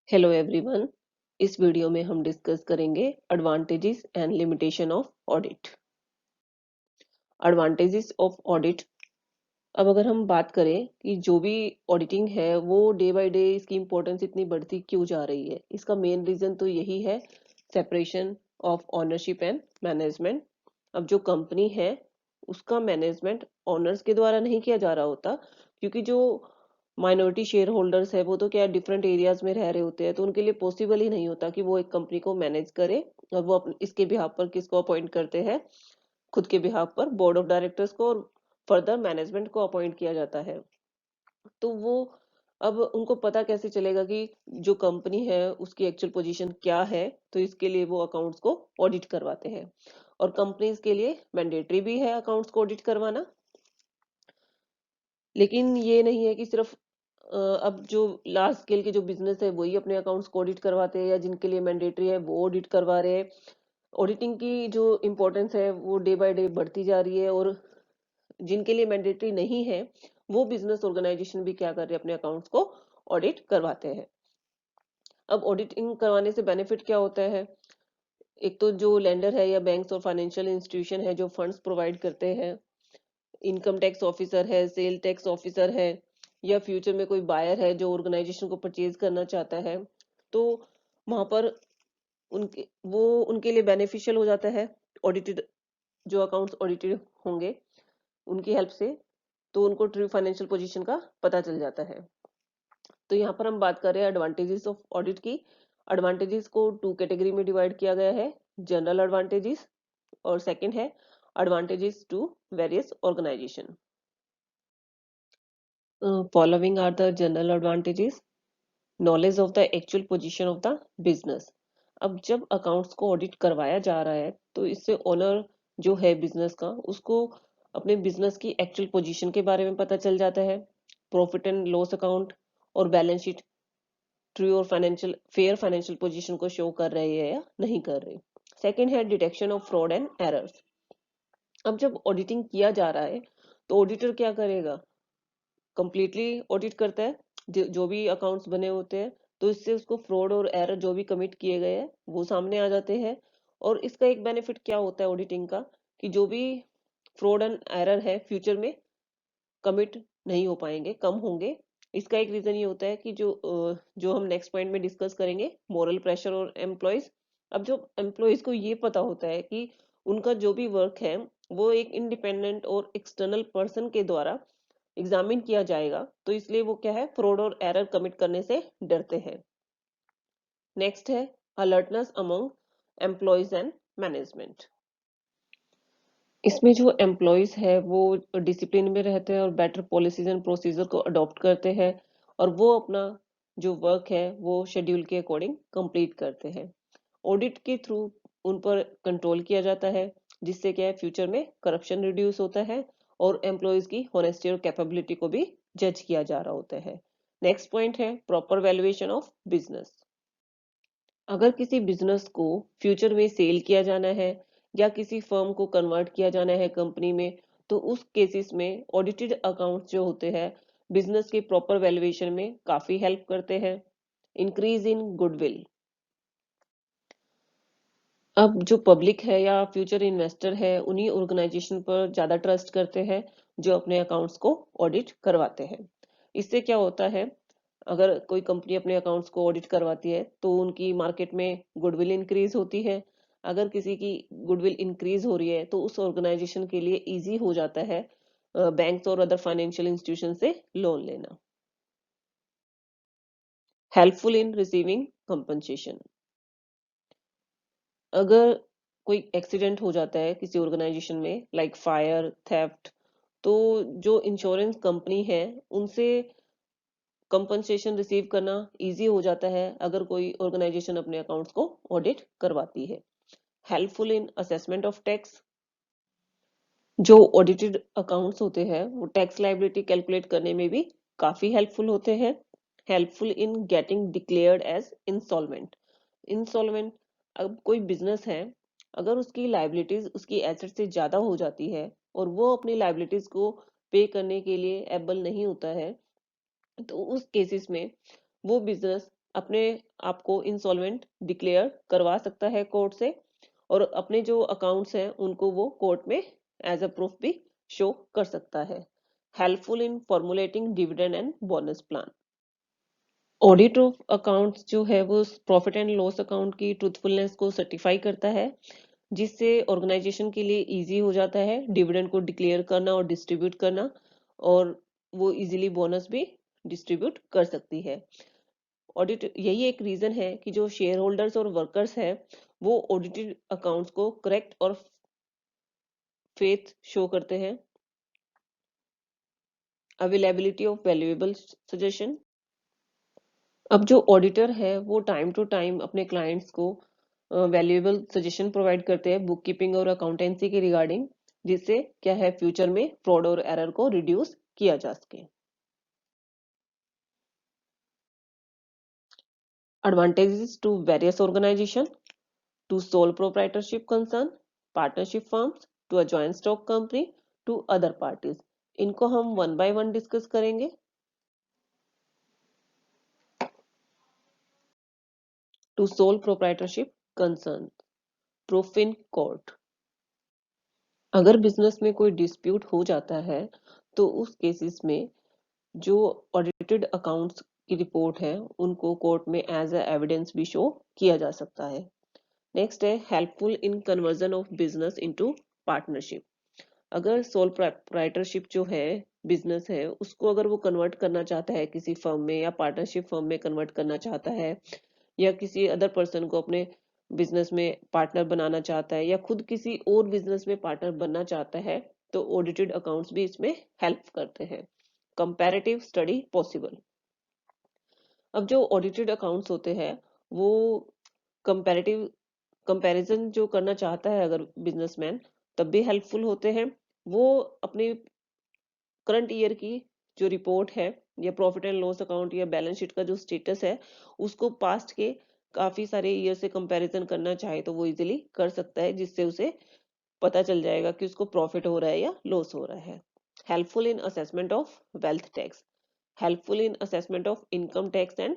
Hello everyone. इस video में हम डिस्कस करेंगे advantages and limitation of audit. Advantages of audit. अब अगर हम बात करें कि जो भी ऑडिटिंग है वो डे बाय डे इसकी इम्पोर्टेंस इतनी बढ़ती क्यों जा रही है, इसका मेन रीजन तो यही है, separation of ownership and management. अब जो कंपनी है उसका मैनेजमेंट ओनर्स के द्वारा नहीं किया जा रहा होता, क्योंकि जो माइनॉरिटी शेयर होल्डर्स है वो तो क्या डिफरेंट एरियाज में रह रहे होते हैं, तो उनके लिए पॉसिबल ही नहीं होता कि वो एक कंपनी को मैनेज करे। और वो इसके बिहाफ पर किसको अपॉइंट करते हैं, खुद के बिहाफ पर बोर्ड ऑफ डायरेक्टर्स को, और फर्दर मैनेजमेंट को अपॉइंट किया जाता है। तो वो अब उनको पता कैसे चलेगा कि जो कंपनी है उसकी एक्चुअल पोजीशन क्या है, तो इसके लिए वो अकाउंट्स को ऑडिट करवाते हैं। और कंपनीज के लिए मैंडेटरी भी है अकाउंट्स को ऑडिट करवाना। लेकिन ये नहीं है कि सिर्फ अब जो लार्ज स्केल के जो बिजनेस है वही अपने अकाउंट्स को ऑडिट करवाते हैं, या जिनके लिए मैंडेटरी है वो ऑडिट करवा रहे हैं। ऑडिटिंग की जो इम्पोर्टेंस है वो डे बाय डे बढ़ती जा रही है, और जिनके लिए मैंडेटरी नहीं है वो बिजनेस ऑर्गेनाइजेशन भी क्या कर रहे हैं, अपने अकाउंट्स को ऑडिट करवाते हैं। अब ऑडिटिंग करवाने से बेनिफिट क्या होता है? एक तो जो लेंडर है या बैंक्स और फाइनेंशियल इंस्टीट्यूशन है जो फंड्स प्रोवाइड करते हैं, इनकम टैक्स ऑफिसर है, सेल टैक्स ऑफिसर है, या फ्यूचर में कोई बायर है जो ऑर्गेनाइजेशन को परचेज करना चाहता है, तो वहां पर उनके लिए बेनिफिशियल हो जाता है ऑडिटेड, जो अकाउंट्स ऑडिटेड होंगे उनकी हेल्प से, तो उनको ट्रू फाइनेंशियल पोजीशन का पता चल जाता है। तो यहाँ पर हम बात कर रहे हैं एडवांटेजेस ऑफ ऑडिट की। एडवांटेजेस को टू कैटेगरी में डिवाइड किया गया है, जनरल एडवांटेजेस और सेकंड है advantages to various organisation. Following are the general advantages. Knowledge of the actual position of the business. अब जब अकाउंट्स को ऑडिट करवाया जा रहा है तो इससे ओनर जो है बिजनेस का, उसको अपने बिजनेस की एक्चुअल पोजीशन के बारे में पता चल जाता है। प्रॉफिट एंड लॉस अकाउंट और बैलेंस शीट ट्रू और फाइनेंशियल फेयर फाइनेंशियल पोजीशन को शो कर रहे हैं या नहीं कर रहे। सेकंड है detection of fraud and errors. अब जब ऑडिटिंग किया जा रहा है तो ऑडिटर क्या करेगा, कंप्लीटली ऑडिट करता है जो भी अकाउंट्स बने होते हैं, तो इससे उसको फ्रॉड और एरर जो भी कमिट किए गए हैं वो सामने आ जाते हैं। और इसका एक बेनिफिट क्या होता है ऑडिटिंग का, कि जो भी फ्रॉड एंड एरर है फ्यूचर में कमिट नहीं हो पाएंगे, कम होंगे। इसका एक रीजन ये होता है कि जो हम नेक्स्ट पॉइंट में डिस्कस करेंगे, मोरल प्रेशर और एम्प्लॉयज। अब जो एम्प्लॉयज को ये पता होता है कि उनका जो भी वर्क है वो एक इंडिपेंडेंट और एक्सटर्नल पर्सन के द्वारा एग्जामिन किया जाएगा, तो इसलिए वो क्या है, फ्रॉड और एरर कमिट करने से डरते हैं। नेक्स्ट है alertness among employees and management. इसमें जो एम्प्लॉयज है वो डिसिप्लिन में रहते हैं और बेटर पॉलिसीज एंड प्रोसीजर को अडॉप्ट करते हैं, और वो अपना जो वर्क है वो शेड्यूल के अकॉर्डिंग कंप्लीट करते हैं। ऑडिट के थ्रू उन पर कंट्रोल किया जाता है, जिससे क्या है, फ्यूचर में करप्शन रिड्यूस होता है और एम्प्लॉयज की होनेस्टी और कैपेबिलिटी को भी जज किया जा रहा होता है। नेक्स्ट पॉइंट है प्रॉपर वैल्यूएशन ऑफ बिजनेस। अगर किसी बिजनेस को फ्यूचर में सेल किया जाना है या किसी फर्म को कन्वर्ट किया जाना है कंपनी में, तो उस केसेस में ऑडिटेड अकाउंट्स जो होते हैं बिजनेस के प्रॉपर वैल्यूएशन में काफी हेल्प करते हैं। Increase in goodwill. अब जो पब्लिक है या फ्यूचर इन्वेस्टर है उन्हीं ऑर्गेनाइजेशन पर ज्यादा ट्रस्ट करते हैं जो अपने अकाउंट्स को ऑडिट करवाते हैं। इससे क्या होता है, अगर कोई कंपनी अपने अकाउंट्स को ऑडिट करवाती है तो उनकी मार्केट में गुडविल इंक्रीज होती है। अगर किसी की गुडविल इंक्रीज हो रही है तो उस ऑर्गेनाइजेशन के लिए इजी हो जाता है बैंक्स और अदर फाइनेंशियल इंस्टीट्यूशन से लोन लेना। Helpful in receiving compensation. अगर कोई एक्सीडेंट हो जाता है किसी ऑर्गेनाइजेशन में, लाइक फायर, थेफ्ट, तो जो इंश्योरेंस कंपनी है उनसे कंपनसेशन रिसीव करना इजी हो जाता है अगर कोई ऑर्गेनाइजेशन अपने अकाउंट्स को ऑडिट करवाती है। Helpful in assessment of tax. जो ऑडिटेड अकाउंट्स होते हैं वो टैक्स लायबिलिटी कैलकुलेट करने में भी काफी हेल्पफुल होते हैं। Helpful in getting declared as insolvent. Insolvent, अब कोई बिजनेस है, अगर उसकी लायबिलिटीज उसकी एसेट से ज्यादा हो जाती है और वो अपनी लायबिलिटीज को पे करने के लिए एबल नहीं होता है, तो उस केसेस में वो बिजनेस अपने आप को इंसॉल्वेंट डिक्लेयर करवा सकता है कोर्ट से, और अपने जो अकाउंट्स हैं उनको वो कोर्ट में एज अ प्रूफ भी शो कर सकता है। Helpful in formulating dividend and bonus plan. Audit of accounts जो है वो प्रॉफिट एंड लॉस अकाउंट की ट्रूथफुलनेस को सर्टिफाई करता है, जिससे ऑर्गेनाइजेशन के लिए इजी हो जाता है डिविडेंड को डिक्लेयर करना और डिस्ट्रीब्यूट करना, और वो इजीली बोनस भी डिस्ट्रीब्यूट कर सकती है। ऑडिट यही एक रीजन है कि जो शेयर होल्डर्स और वर्कर्स है वो ऑडिटेड अकाउंट्स को करेक्ट और फेथ शो करते हैं। Availability of valuable suggestion. अब जो ऑडिटर है वो टाइम टू टाइम अपने क्लाइंट्स को वैल्यूएबल सजेशन प्रोवाइड करते हैं बुक कीपिंग और अकाउंटेंसी के रिगार्डिंग, जिससे क्या है फ्यूचर में फ्रॉड और एरर को रिड्यूस किया जा सके। Advantages to various organisation to sole proprietorship concern, partnership firms, to a joint stock company, to other parties. इनको हम वन बाय वन डिस्कस करेंगे। To sole proprietorship concern, proof in court. अगर business में कोई dispute हो जाता है तो उस केसेस में जो ऑडिटेड अकाउंट्स की रिपोर्ट है उनको कोर्ट में एज अ एविडेंस भी शो किया जा सकता है। नेक्स्ट है helpful in conversion of business into partnership. अगर सोल प्रोप्राइटरशिप जो है बिजनेस है उसको अगर वो कन्वर्ट करना चाहता है किसी फर्म में या पार्टनरशिप फर्म में कन्वर्ट करना चाहता है, या किसी अदर पर्सन को अपने बिजनेस में पार्टनर बनाना चाहता है, या खुद किसी और बिजनेस में पार्टनर बनना चाहता है, तो ऑडिटेड अकाउंट्स भी इसमें हेल्प करते हैं। Comparative study possible. अब जो ऑडिटेड अकाउंट्स होते हैं वो कंपैरेटिव कंपैरिजन जो करना चाहता है अगर बिजनेसमैन, तब भी हेल्पफुल होते हैं। वो अपने करंट ईयर की जो रिपोर्ट है या प्रॉफिट एंड लॉस अकाउंट या बैलेंस शीट का जो स्टेटस है उसको पास्ट के काफी सारे ईयर से कंपैरिजन करना चाहे तो वो इजीली कर सकता है, जिससे उसे पता चल जाएगा कि उसको प्रॉफिट हो रहा है या लॉस हो रहा है। Helpful in assessment of wealth tax, helpful in assessment of income tax and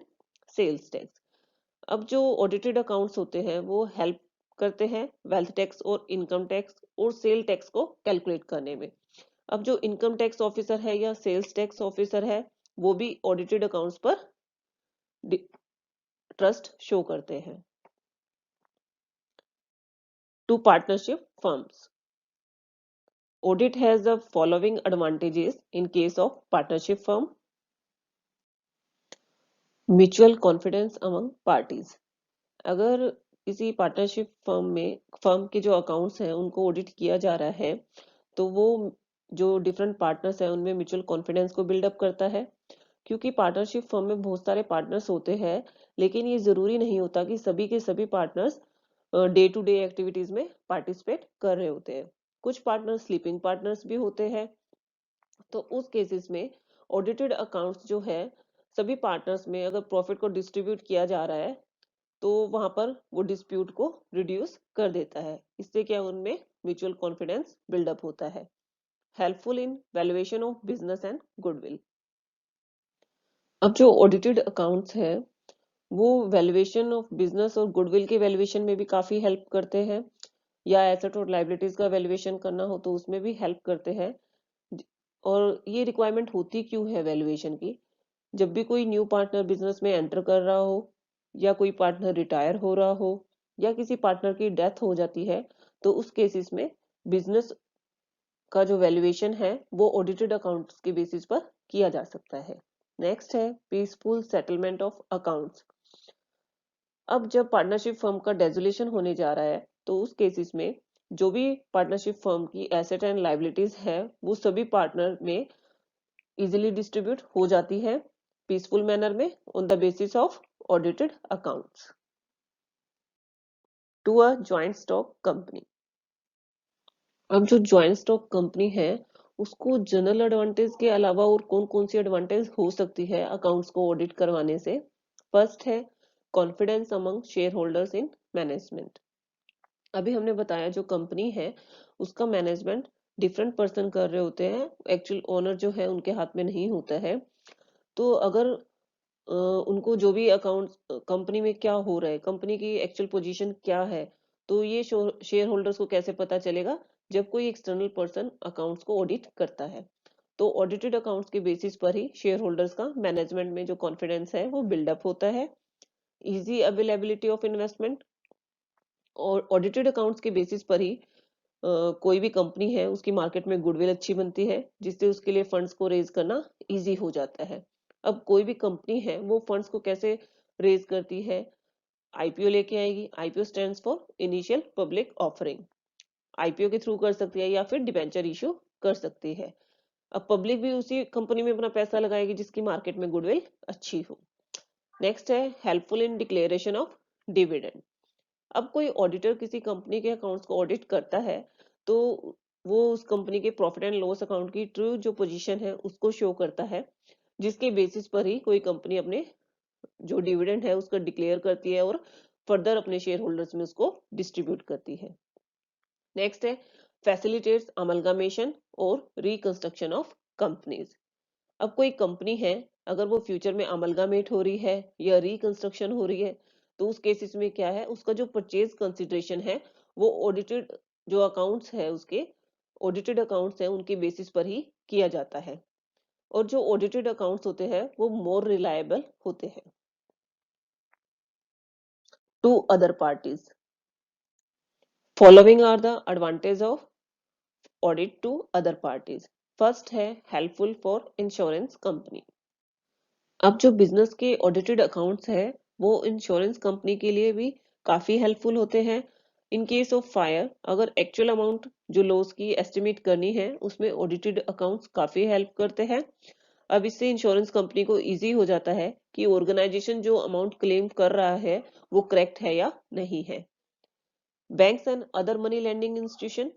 sales tax. अब जो ऑडिटेड अकाउंट्स होते हैं वो हेल्प करते हैं वेल्थ टैक्स और इनकम टैक्स और सेल टैक्स को कैलकुलेट करने में। अब जो इनकम टैक्स ऑफिसर है या सेल्स टैक्स ऑफिसर है वो भी ऑडिटेड अकाउंट्स पर ट्रस्ट शो करते हैं। To partnership firms, audit has the following advantages in case of partnership firm. Mutual confidence among parties. अगर किसी पार्टनरशिप फर्म के जो अकाउंट्स हैं उनको ऑडिट किया जा रहा है तो वो जो डिफरेंट पार्टनर्स हैं उनमें म्यूचुअल कॉन्फिडेंस को बिल्डअप करता है, क्योंकि पार्टनरशिप फर्म में बहुत सारे पार्टनर्स होते हैं, लेकिन ये जरूरी नहीं होता कि सभी के सभी partners day to day activities में पार्टिसिपेट कर रहे होते हैं। कुछ पार्टनर्स स्लीपिंग पार्टनर्स भी होते हैं। तो उस केसेस में ऑडिटेड अकाउंट्स जो है सभी पार्टनर्स में अगर प्रॉफिट को डिस्ट्रीब्यूट किया जा रहा है तो वहां पर वो डिस्प्यूट को रिड्यूस कर देता है। इससे क्या उनमें म्यूचुअल कॉन्फिडेंस बिल्डअप होता है। Helpful in valuation of business and goodwill. अब जो ऑडिटेड अकाउंट्स है वो वैल्यूएशन ऑफ बिजनेस और गुडविल के वैल्यूएशन में भी काफी हेल्प करते हैं, या एसेट और लाइबिलिटीज का वैल्यूएशन करना हो तो उसमें भी हेल्प करते हैं। और ये रिक्वायरमेंट होती क्यों है वैल्यूएशन की? जब भी कोई न्यू पार्टनर बिजनेस में एंटर कर रहा हो, या कोई पार्टनर रिटायर हो रहा हो, या किसी पार्टनर की डेथ हो जाती है, तो उस केसेस में बिजनेस का जो वैल्यूएशन है वो ऑडिटेड अकाउंट्स के बेसिस पर किया जा सकता है। नेक्स्ट है पीसफुल सेटलमेंट ऑफ अकाउंट्स। अब जब पार्टनरशिप फर्म का डेजोल्यूशन होने जा रहा है तो उस केसेस में जो भी पार्टनरशिप फर्म की एसेट एंड लाइबिलिटीज है वो सभी पार्टनर में इजीली डिस्ट्रीब्यूट हो जाती है पीसफुल मैनर में on the basis of audited accounts. To a joint stock company. अब जो जॉइंट स्टॉक कंपनी है उसको जनरल एडवांटेज के अलावा और कौन कौन सी एडवांटेज हो सकती है अकाउंट्स को ऑडिट करवाने से? फर्स्ट है confidence among share holders in management. अभी हमने बताया जो कंपनी है उसका मैनेजमेंट डिफरेंट पर्सन कर रहे होते हैं, एक्चुअल ओनर जो है उनके हाथ में नहीं होता है। तो अगर उनको जो भी अकाउंट्स कंपनी में क्या हो रहा है, कंपनी की एक्चुअल पोजीशन क्या है, तो ये शेयर होल्डर्स को कैसे पता चलेगा? जब कोई एक्सटर्नल पर्सन अकाउंट्स को ऑडिट करता है। तो ऑडिटेड अकाउंट्स के बेसिस पर ही शेयर होल्डर्स का मैनेजमेंट में जो कॉन्फिडेंस है वो बिल्डअप होता है। इजी अवेलेबिलिटी ऑफ इन्वेस्टमेंट, और ऑडिटेड अकाउंट्स के बेसिस पर ही कोई भी कंपनी है उसकी मार्केट में गुडविल अच्छी बनती है, जिससे उसके लिए फंड्स को रेज करना इजी हो जाता है। अब कोई भी कंपनी है वो फंड्स को कैसे रेज करती है? आईपीओ लेके आएगी। IPO stands for initial public offering. IPO के थ्रू कर सकती है या फिर डिबेंचर इशू कर सकती है। अब पब्लिक भी उसी कंपनी में अपना पैसा लगाएगी जिसकी मार्केट में गुडविल अच्छी हो। नेक्स्ट है helpful in declaration of dividend. अब कोई ऑडिटर किसी कंपनी के अकाउंट्स को ऑडिट करता है, तो वो उस कंपनी के प्रॉफिट एंड लॉस अकाउंट की ट्रू जो पोजीशन है उसको शो करता है, जिसके बेसिस पर ही कोई कंपनी अपने जो डिविडेंड है उसका डिक्लेयर करती है और फर्दर अपने शेयर होल्डर्स में उसको डिस्ट्रीब्यूट करती है। नेक्स्ट है फैसिलिटेट्स अमलगामेशन और रिकंस्ट्रक्शन ऑफ कंपनीज। अब कोई कंपनी है, अगर वो फ्यूचर में अमलगामेट हो रही है या रिकंस्ट्रक्शन हो रही है, तो उस केसेस में क्या है, उसका जो परचेज कंसिडरेशन है वो ऑडिटेड जो अकाउंट्स है उसके ऑडिटेड अकाउंट्स हैं उनके बेसिस पर ही किया जाता है। और जो ऑडिटेड अकाउंट्स होते हैं वो मोर रिलायबल होते हैं to other parties. Following are the advantage of audit to other parties. First है हेल्पफुल फॉर इंश्योरेंस कंपनी। अब जो बिजनेस के ऑडिटेड अकाउंट्स है वो इंश्योरेंस कंपनी के लिए भी काफी हेल्पफुल होते हैं। इन केस ऑफ फायर, अगर एक्चुअल अमाउंट जो लॉस की एस्टिमेट करनी है उसमें ऑडिटेड अकाउंट्स काफी हेल्प करते हैं। अब इससे इंश्योरेंस कंपनी को इजी हो जाता है कि ऑर्गेनाइजेशन जो अमाउंट क्लेम कर रहा है वो करेक्ट है या नहीं है। Banks and other money lending institution.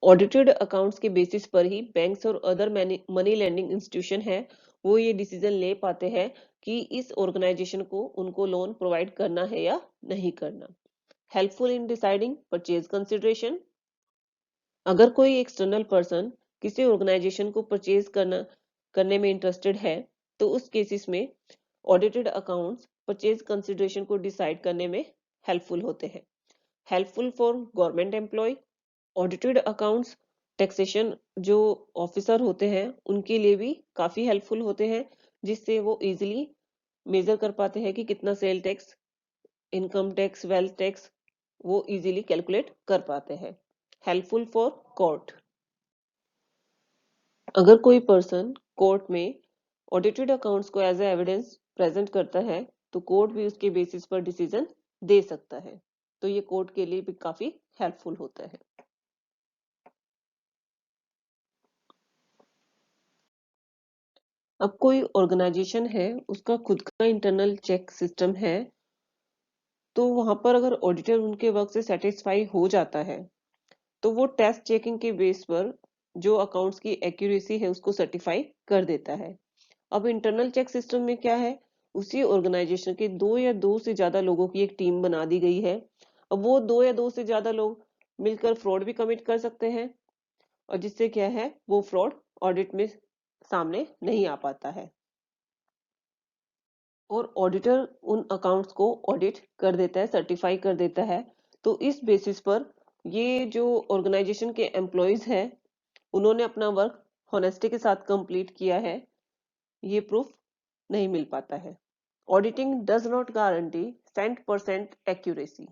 Audited accounts के बेसिस पर ही बैंक्स और अदर मनी लेंडिंग इंस्टीट्यूशन है वो ये डिसीजन ले पाते हैं कि इस ऑर्गेनाइजेशन को उनको लोन प्रोवाइड करना है या नहीं करना। Helpful in deciding purchase consideration. अगर कोई एक्सटर्नल पर्सन किसी ऑर्गेनाइजेशन को परचेज करने में इंटरेस्टेड है, तो उस केसेस में ऑडिटेड अकाउंट्स परचेज कंसिडरेशन को डिसाइड करने में हेल्पफुल होते हैं। Helpful for government employ. Audited accounts taxation जो ऑफिसर होते हैं उनके लिए भी काफी हेल्पफुल होते हैं, जिससे वो इजीली मेजर कर पाते हैं कि कितना sale tax, income tax, wealth tax वो इजीली कैलकुलेट कर पाते हैं। Helpful for court. अगर कोई पर्सन कोर्ट में ऑडिटेड अकाउंट्स को एज ए एविडेंस प्रेजेंट करता है, तो कोर्ट भी उसके बेसिस पर डिसीजन दे सकता है। तो ये कोर्ट के लिए भी काफी हेल्पफुल होता है। अब कोई ऑर्गेनाइजेशन है उसका खुद का इंटरनल चेक सिस्टम है, तो वहां पर अगर ऑडिटर उनके वर्क से सेटिस्फाई हो जाता है, तो वो टेस्ट चेकिंग के बेस पर जो अकाउंट्स की एक्यूरेसी है उसको सर्टिफाई कर देता है। अब इंटरनल चेक सिस्टम में क्या है, उसी ऑर्गेनाइजेशन के दो या दो से ज्यादा लोगों की एक टीम बना दी गई है। अब वो दो या दो से ज्यादा लोग मिलकर फ्रॉड भी कमिट कर सकते हैं, और जिससे क्या है वो फ्रॉड ऑडिट में सामने नहीं आ पाता है। और ऑडिटर उन अकाउंट्स को ऑडिट कर देता है, सर्टिफाई कर देता है। तो इस बेसिस पर ये जो ऑर्गेनाइजेशन के एम्प्लॉयज हैं उन्होंने अपना वर्क होनेस्टी के साथ कंप्लीट किया है, ये प्रूफ नहीं मिल पाता है। Auditing does not guarantee 100% accuracy.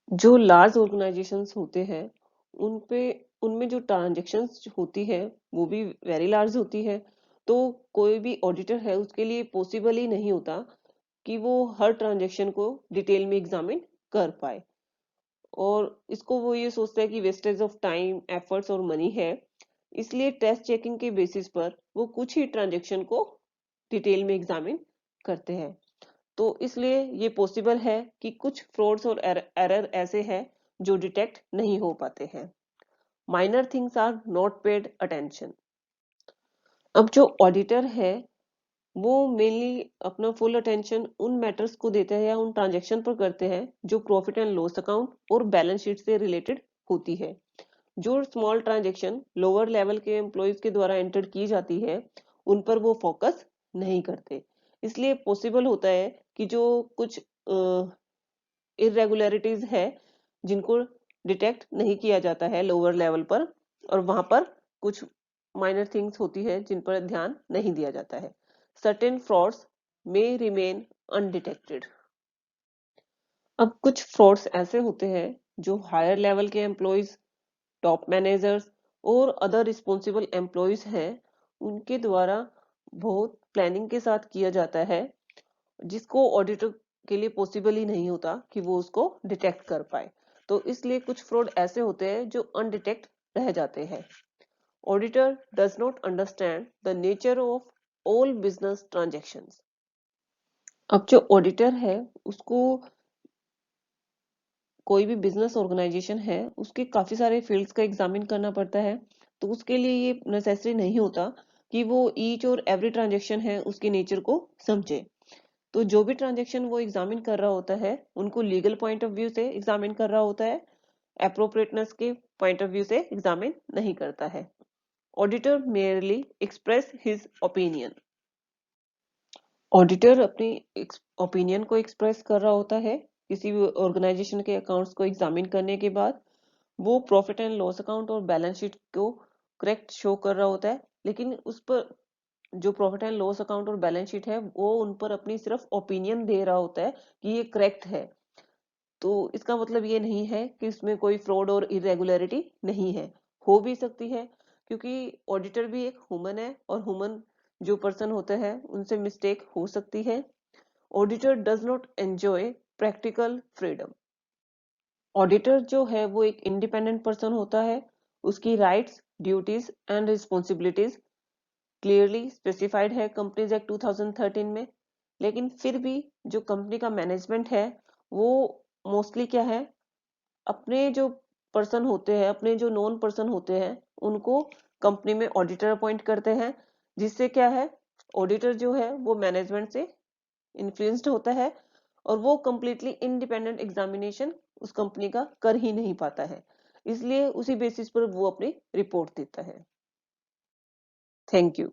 जो लार्ज ऑर्गेनाइजेशंस होते हैं उन पे उनमें जो ट्रांजेक्शन्स होती है वो भी वेरी लार्ज होती है, तो कोई भी ऑडिटर है उसके लिए पॉसिबल ही नहीं होता कि वो हर ट्रांजेक्शन को डिटेल में एग्जामिन कर पाए। और इसको वो ये सोचता है कि वेस्टेज ऑफ टाइम, एफर्ट्स और मनी है, इसलिए टेस्ट चेकिंग के बेसिस पर वो कुछ ही ट्रांजेक्शन को डिटेल में एग्जामिन करते हैं। तो इसलिए ये पॉसिबल है कि कुछ फ्रॉड्स और एरर ऐसे हैं जो डिटेक्ट नहीं हो पाते हैं। Minor things are not paid attention. अब जो ऑडिटर है वो मेनली अपना फुल अटेंशन उन मैटर्स को देते हैं या उन ट्रांजेक्शन पर करते हैं जो प्रॉफिट एंड लॉस अकाउंट और बैलेंस शीट से रिलेटेड होती है। जो स्मॉल ट्रांजेक्शन लोअर लेवल के एम्प्लॉयज के द्वारा एंटर की जाती है उन पर वो फोकस नहीं करते। इसलिए पॉसिबल होता है कि जो कुछ इरेगुलरिटीज है जिनको डिटेक्ट नहीं किया जाता है लोअर लेवल पर, और वहां पर कुछ माइनर थिंग्स होती है जिन पर ध्यान नहीं दिया जाता है। सर्टेन फ्रॉड्स मे रिमेन अनडिटेक्टेड। अब कुछ फ्रॉड्स ऐसे होते हैं जो हायर लेवल के एम्प्लॉयज, टॉप मैनेजर्स और अदर रिस्पॉन्सिबल एम्प्लॉयज हैं, उनके द्वारा बहुत प्लानिंग के साथ किया जाता है, जिसको ऑडिटर के लिए पॉसिबल ही नहीं होता कि वो उसको डिटेक्ट कर पाए। तो इसलिए कुछ फ्रॉड ऐसे होते हैं जो अनडिटेक्ट रह जाते हैं। Auditor does not understand the nature of all business transactions. अब जो ऑडिटर है उसको कोई भी बिजनेस ऑर्गेनाइजेशन है उसके काफी सारे फील्ड्स का एग्जामिन करना पड़ता है। तो उसके लिए ये नेसेसरी नहीं होता कि वो ईच और एवरी ट्रांजेक्शन है उसके नेचर को समझे। तो जो भी ट्रांजेक्शन वो एग्जामिन कर रहा होता है उनको लीगल पॉइंट ऑफ व्यू से एग्जामिन कर रहा होता है, अप्रोप्रिएटनेस के पॉइंट ऑफ व्यू से एग्जामिन नहीं करता है। Auditor merely express his opinion. Auditor अपनी ओपिनियन को एक्सप्रेस कर रहा होता है किसी भी ऑर्गेनाइजेशन के अकाउंट्स को एग्जामिन करने के बाद। वो प्रॉफिट एंड लॉस अकाउंट और बैलेंस शीट को करेक्ट शो कर रहा होता है, लेकिन उस पर जो प्रॉफिट एंड लॉस अकाउंट और बैलेंस शीट है वो उन पर अपनी सिर्फ ओपिनियन दे रहा होता है कि ये करेक्ट है। तो इसका मतलब ये नहीं है कि इसमें कोई फ्रॉड और इरेगुलरिटी नहीं है। हो भी सकती है, क्योंकि ऑडिटर भी एक ह्यूमन है और ह्यूमन जो पर्सन होते हैं उनसे मिस्टेक हो सकती है। Auditor does not enjoy practical freedom. Auditor जो है वो एक इंडिपेंडेंट पर्सन होता है। उसकी rights, duties and responsibilities clearly specified है कंपनीज एक्ट 2013 में। लेकिन फिर भी जो कंपनी का मैनेजमेंट है वो मोस्टली क्या है, अपने जो पर्सन होते हैं, अपने जो नॉन पर्सन होते हैं उनको कंपनी में ऑडिटर अपॉइंट करते हैं, जिससे क्या है, ऑडिटर जो है वो मैनेजमेंट से इन्फ्लुएंस्ड होता है और वो कंप्लीटली इंडिपेंडेंट एग्जामिनेशन उस कंपनी का कर ही नहीं पाता है। इसलिए उसी बेसिस पर वो अपनी रिपोर्ट देता है। Thank you.